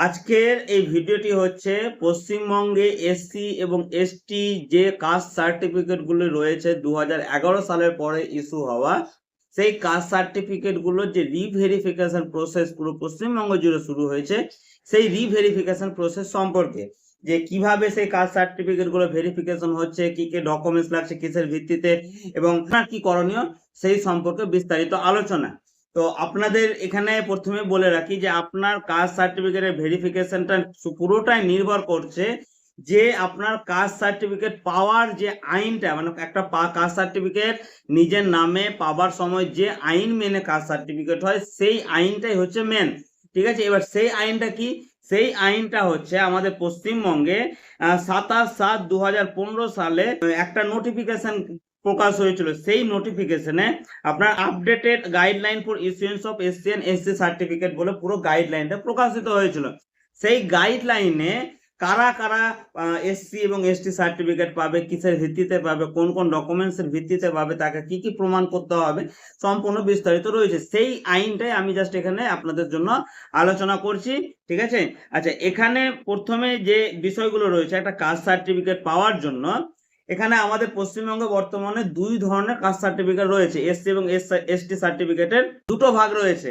আজকের এই ভিডিওটি হচ্ছে পশ্চিমবঙ্গে এসসি এবং এসটি যে কাস্ট সার্টিফিকেট গুলো রয়েছে 2011 সালের পরে ইস্যু হওয়া সেই কাস্ট সার্টিফিকেট গুলো যে রিভেরিফিকেশন প্রসেস পুরো পশ্চিমবঙ্গ জুড়ে শুরু হয়েছে সেই রিভেরিফিকেশন প্রসেস সম্পর্কে যে কিভাবে সেই কাস্ট সার্টিফিকেট গুলো ভেরিফিকেশন হচ্ছে, কি কি ডকুমেন্টস লাগছে, কিসের ভিত্তিতে এবং কি করণীয় সেই সম্পর্কে বিস্তারিত আলোচনা। তো আপনাদের এখানে প্রথমে বলে রাখি যে আপনার কাস্ট সার্টিফিকেটের ভেরিফিকেশনটা পুরোটাই নির্ভর করছে যে আপনার কাস্ট সার্টিফিকেট পাওয়ার যে আইনটা, মানে একটা কাস্ট সার্টিফিকেট নিজের নামে পাওয়ার সময় যে আইন মেনে কাস্ট সার্টিফিকেট হয় সেই আইনটাই হচ্ছে মেন। ঠিক আছে, এবার সেই আইনটা কি? সেই আইনটা হচ্ছে আমাদের পশ্চিমবঙ্গে 27/7/2015 সালে একটা নোটিফিকেশন প্রকাশ হয়েছিল। সেই নোটিফিকেশনে আপনার updated guideline for issuance of SC and ST certificate বলে পুরো গাইডলাইনটা প্রকাশিত হয়েছিল। সেই গাইডলাইনে কারা কারা এসসি এবং এসটি সার্টিফিকেট পাবে, কিসের ভিত্তিতে পাবে, কোন কোন ডকুমেন্টসের ভিত্তিতে পাবে, তাকে কি কি প্রমাণ করতে হবে, সম্পূর্ণ বিস্তারিত রয়েছে। সেই আইনটাই আমি জাস্ট এখানে আপনাদের জন্য আলোচনা করছি। ঠিক আছে, আচ্ছা, এখানে প্রথমে যে বিষয়গুলো রয়েছে একটা কাস্ট সার্টিফিকেট পাওয়ার জন্য এখানে আমাদের পশ্চিমবঙ্গে বর্তমানে দুই ধরনের কাস্ট সার্টিফিকেট রয়েছে। এসসি এবং এসটি সার্টিফিকেটের দুটো ভাগ রয়েছে।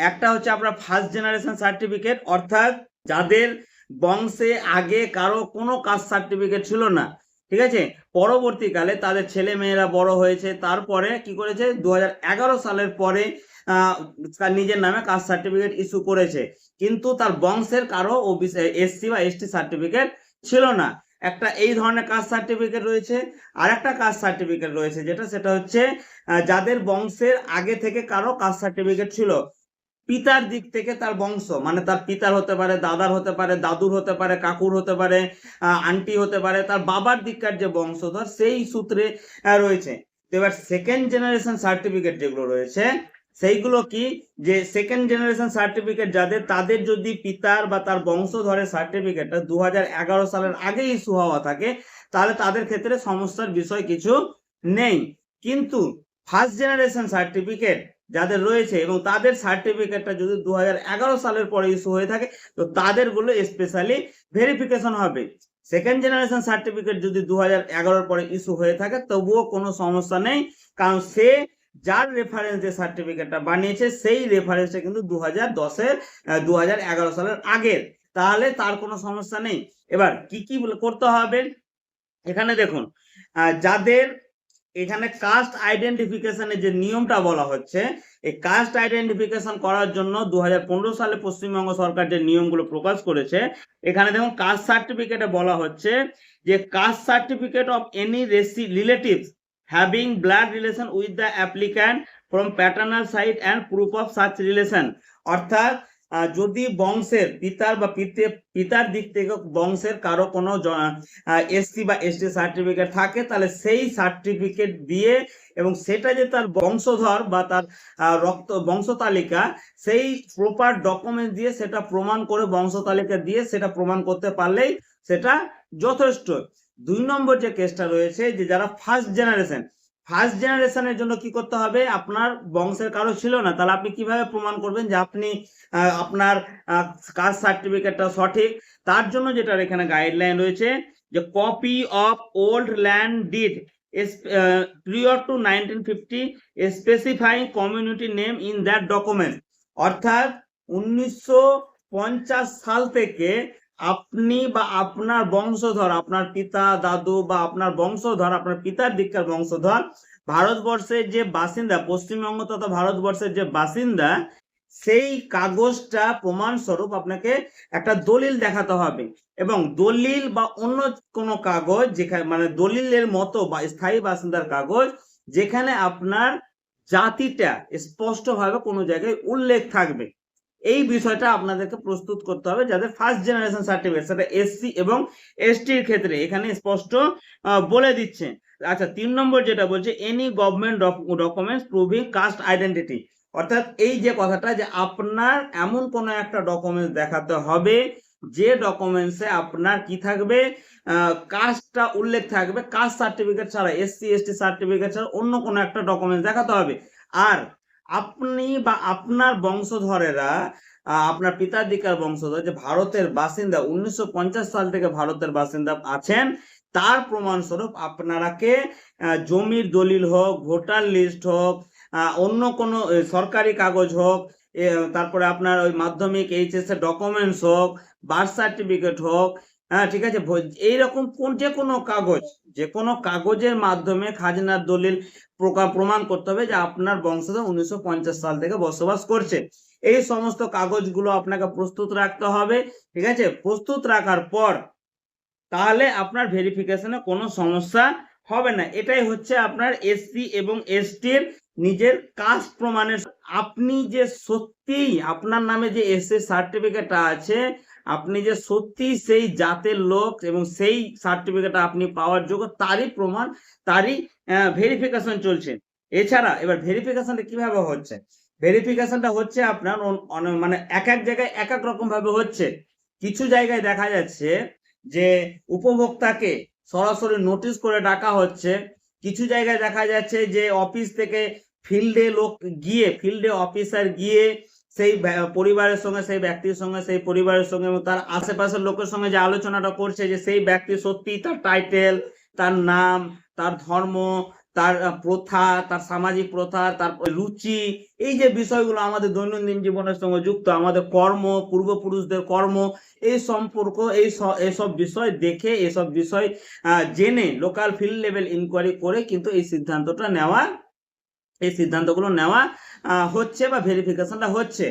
একটা হচ্ছে আপনার ফার্স্ট জেনারেশন সার্টিফিকেট, অর্থাৎ যাদের বংশে আগে কারো কোনো কাস্ট সার্টিফিকেট ছিল না। ঠিক আছে, পরবর্তীকালে তাদের ছেলে মেয়েরা বড় হয়েছে, তারপরে কি করেছে 2011 সালের পরে নিজের নামে কাস্ট সার্টিফিকেট ইস্যু করেছে, কিন্তু তার বংশের কারো এসসি বা এসটি সার্টিফিকেট ছিল না। একটা এই ধরনের কাস্ট সার্টিফিকেট রয়েছে। আর একটা কাস্ট সার্টিফিকেট রয়েছে সেটা হচ্ছে যাদের বংশের আগে থেকে কারো কাস্ট সার্টিফিকেট ছিল, পিতার দিক থেকে তার বংশ, মানে তার পিতার হতে পারে, দাদার হতে পারে, দাদুর হতে পারে, কাকুর হতে পারে, আন্টি হতে পারে, তার বাবার দিককার যে বংশধর সেই সূত্রে রয়েছে। তো এবার সেকেন্ড জেনারেশন সার্টিফিকেট যেগুলো রয়েছে সেইগুলো কি, যে সেকেন্ড জেনারেশন সার্টিফিকেট যাদের, তাদের যদি পিতার বা তার বংশধরের সার্টিফিকেটটা 2011 সালের আগে ইস্যু হওয়া থাকে তাহলে তাদের ক্ষেত্রে সমস্যার বিষয় কিছু নেই। কিন্তু ফার্স্ট জেনারেশন সার্টিফিকেট যাদের রয়েছে এবং তাদের সার্টিফিকেটটা যদি 2011 সালের পরে ইস্যু হয়ে থাকে তো তাদের গুলো স্পেশালি ভেরিফিকেশন হবে। সেকেন্ড জেনারেশন সার্টিফিকেট যদি 2011 পরে ইস্যু হয়ে থাকে তবুও কোনো সমস্যা নেই, কারণ সে যার রেফারেন্স যে সার্টিফিকেটটা বানিয়েছে সেই রেফারেন্সটা কিন্তু 2011 সালের আগের, তাহলে তার কোনো সমস্যা নেই। এবার কি কি করতে হবে এখানে দেখুন, যাদের এখানে কাস্ট আইডেন্টিফিকেশনের যে নিয়মটা বলা হচ্ছে, এই কাস্ট আইডেন্টিফিকেশন করার জন্য 2015 সালে পশ্চিমবঙ্গ সরকার যে নিয়মগুলো প্রকাশ করেছে, এখানে দেখুন কাস্ট সার্টিফিকেটে বলা হচ্ছে যে caste certificate of any relatives having blood relation with the applicant from paternal side and proof of such relation, অর্থাৎ যদি বংশের পিতার বা পিতার দিক থেকে বংশের কারো কোনো এসসি বা এসটি সার্টিফিকেট থাকে তাহলে সেই সার্টিফিকেট দিয়ে এবং সেটা যে তার বংশধর বা তার রক্ত বংশ তালিকা, সেই প্রপার ডকুমেন্ট দিয়ে সেটা প্রমাণ করে, বংশ তালিকা দিয়ে সেটা প্রমাণ করতে পারলেই সেটা যথেষ্ট। 2 নম্বর যে কেসটা রয়েছে, যে যারা ফার্স্ট জেনারেশনের জন্য কি করতে হবে, আপনার বংশের কারো ছিল না, তাহলে আপনি কিভাবে প্রমাণ করবেন যে আপনি আপনার কাস্ট সার্টিফিকেটটা সঠিক? তার জন্য যেটা এখানে গাইডলাইন রয়েছে যে copy of old land did prior to 1950 specifying community name in that document, অর্থাৎ 1950 সাল থেকে আপনি বা আপনার বংশধর, আপনার পিতা, দাদু বা আপনার বংশধর, আপনার পিতার দিককার বংশধর ভারতবর্ষের যে বাসিন্দা, পশ্চিমবঙ্গ তথা ভারতবর্ষের যে বাসিন্দা, সেই কাগজটা প্রমাণ স্বরূপ আপনাকে একটা দলিল দেখাতে হবে। এবং দলিল বা অন্য কোনো কাগজ যেখানে, মানে দলিলের মতো বা স্থায়ী বাসিন্দার কাগজ যেখানে আপনার জাতিটা স্পষ্টভাবে কোনো জায়গায় উল্লেখ থাকবে, এই বিষয়টা আপনাদেরকে প্রস্তুত করতে হবে যাদের ফার্স্ট জেনারেশন সার্টিফিকেট, সেটা এসসি এবং এসটির ক্ষেত্রে এখানে স্পষ্ট বলে দিচ্ছে। আচ্ছা, 3 নম্বর যেটা বলছে any government documents proving caste identity, অর্থাৎ এই যে কথাটা যে আপনার এমন কোনো একটা ডকুমেন্টস দেখাতে হবে যে ডকুমেন্টসে আপনার কি থাকবে, কাস্টটা উল্লেখ থাকবে, কাস্ট সার্টিফিকেট ছাড়া, এসসি এসটি সার্টিফিকেট ছাড়া অন্য কোনো একটা ডকুমেন্টস দেখাতে হবে। আর আপনি বা আপনার বংশধরেরা আপনার পিতাধিকার বংশধর যে ভারতের বাসিন্দা 1950 সাল থেকে ভারতের বাসিন্দা আছেন, তার প্রমাণস্বরূপ আপনারাকে জমির দলিল হোক, ভোটার লিস্ট হোক, অন্য কোনো সরকারি কাগজ হোক, তারপরে আপনার ওই মাধ্যমিক এইচএস এর ডকুমেন্টস হোক, বার্থ সার্টিফিকেট হোক, হ্যাঁ ঠিক আছে, এইরকম যে কোনো কাগজের মাধ্যমে খাজনার দলিল প্রমাণ করতে হবে যে আপনার বংশধর 1950 সাল থেকে বসবাস করছে। এই সমস্ত কাগজগুলো আপনাকে প্রস্তুত রাখতে হবে, ঠিক আছে। প্রস্তুত রাখার পর তাহলে আপনার ভেরিফিকেশনে কোনো সমস্যা হবে না। এটাই হচ্ছে আপনার এসসি এবং এসটির নিজের কাস্ট প্রমাণের। আপনি যে সত্যিই আপনার নামে যে এসসি সার্টিফিকেটটা আছে, আপনি যে সত্যি সেই জাতের লোক এবং সেই সার্টিফিকেট আপনি পাওয়ার যোগ্য, তারই প্রমাণ, তারই ভেরিফিকেশন চলছে। এছাড়া এবার ভেরিফিকেশনটা কিভাবে হচ্ছে? ভেরিফিকেশনটা হচ্ছে আপনার মানে এক এক জায়গায় এক এক রকম ভাবে হচ্ছে। কিছু জায়গায় দেখা যাচ্ছে যে উপভোক্তাকে সরাসরি নোটিশ করে ডাকা হচ্ছে, কিছু জায়গায় দেখা যাচ্ছে যে অফিস থেকে ফিল্ডে অফিসার গিয়ে সেই পরিবারের সঙ্গে, সেই ব্যক্তির সঙ্গে, সেই পরিবারের সঙ্গে এবং তার আশেপাশের লোকের সঙ্গে যে আলোচনাটা করছে যে সেই ব্যক্তি সত্যি তার টাইটেল, তার নাম, তার ধর্ম, তার প্রথা, তার সামাজিক প্রথা, তার রুচি, এই যে বিষয়গুলো আমাদের দৈনন্দিন জীবনের সঙ্গে যুক্ত, আমাদের কর্ম, পূর্বপুরুষদের কর্ম, এই সম্পর্ক, এইসব বিষয় দেখে, এসব বিষয় জেনে লোকাল ফিল্ড লেভেল ইনকোয়ারি করে কিন্তু এই সিদ্ধান্তগুলো নেওয়া হচ্ছে বা ভেরিফিকেশনটা হচ্ছে।